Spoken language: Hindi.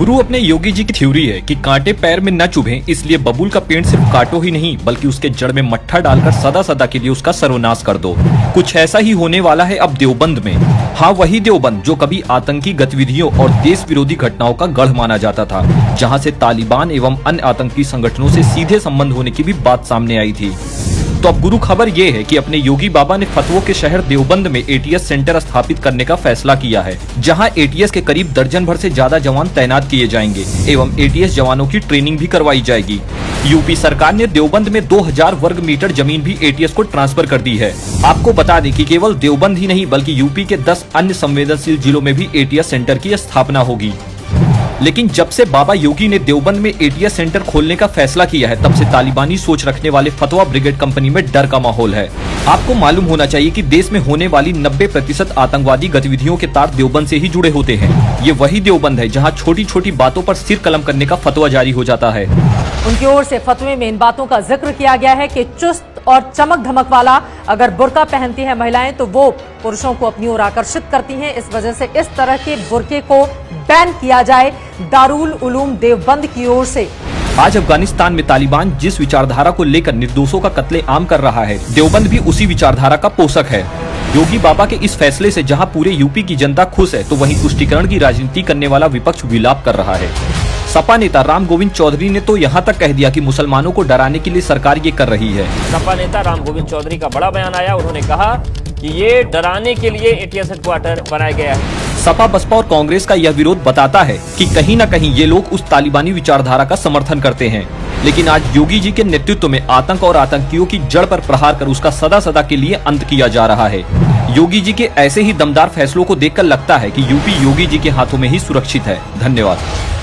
गुरु अपने योगी जी की थ्योरी है कि कांटे पैर में न चुभें, इसलिए बबूल का पेड़ सिर्फ काटो ही नहीं बल्कि उसके जड़ में मट्ठा डालकर सदा सदा के लिए उसका सर्वनाश कर दो। कुछ ऐसा ही होने वाला है अब देवबंद में। हाँ, वही देवबंद जो कभी आतंकी गतिविधियों और देश विरोधी घटनाओं का गढ़ माना जाता था, जहाँ से तालिबान एवं अन्य आतंकी संगठनों से सीधे संबंध होने की भी बात सामने आई थी। तो अब गुरु खबर ये है कि अपने योगी बाबा ने फतवों के शहर देवबंद में एटीएस सेंटर स्थापित करने का फैसला किया है, जहां एटीएस के करीब दर्जन भर से ज्यादा जवान तैनात किए जाएंगे एवं एटीएस जवानों की ट्रेनिंग भी करवाई जाएगी। यूपी सरकार ने देवबंद में 2000 वर्ग मीटर जमीन भी एटीएस को ट्रांसफर कर दी है। आपको बता दें कि केवल देवबंद ही नहीं बल्कि यूपी के 10 अन्य संवेदनशील जिलों में भी एटीएस सेंटर की स्थापना होगी। लेकिन जब से बाबा योगी ने देवबंद में एटीएस सेंटर खोलने का फैसला किया है, तब से तालिबानी सोच रखने वाले फतवा ब्रिगेड कंपनी में डर का माहौल है। आपको मालूम होना चाहिए कि देश में होने वाली 90% आतंकवादी गतिविधियों के तार देवबंद से ही जुड़े होते हैं। ये वही देवबंद है जहां छोटी छोटी बातों पर सिर कलम करने का फतवा जारी हो जाता है। उनकी ओर से फतवे में इन बातों का जिक्र किया गया है कि चुस्त और चमक धमक वाला अगर बुर्का पहनती है महिलाएं तो वो पुरुषों को अपनी ओर आकर्षित करती हैं। इस वजह से इस तरह के बुर्के को बैन किया जाए दारुल उलूम देवबंद की ओर से। आज अफगानिस्तान में तालिबान जिस विचारधारा को लेकर निर्दोषों का कत्लेआम कर रहा है, देवबंद भी उसी विचारधारा का पोषक है। योगी बाबा के इस फैसले से जहां पूरे यूपी की जनता खुश है, तो वहीं तुष्टीकरण की राजनीति करने वाला विपक्ष विलाप कर रहा है। सपा नेता राम गोविंद चौधरी ने तो यहाँ तक कह दिया कि मुसलमानों को डराने के लिए सरकार ये कर रही है। सपा नेता राम गोविंद चौधरी का बड़ा बयान आया। उन्होंने कहा कि ये डराने के लिए एटीएस हेडक्वार्टर बनाया गया है। सपा, बसपा और कांग्रेस का यह विरोध बताता है कि कहीं न कहीं ये लोग उस तालिबानी विचारधारा का समर्थन करते हैं। लेकिन आज योगी जी के नेतृत्व में आतंक और आतंकियों की जड़ पर प्रहार कर उसका सदा सदा के लिए अंत किया जा रहा है। योगी जी के ऐसे ही दमदार फैसलों को देखकर लगता है कि यूपी योगी जी के हाथों में ही सुरक्षित है। धन्यवाद।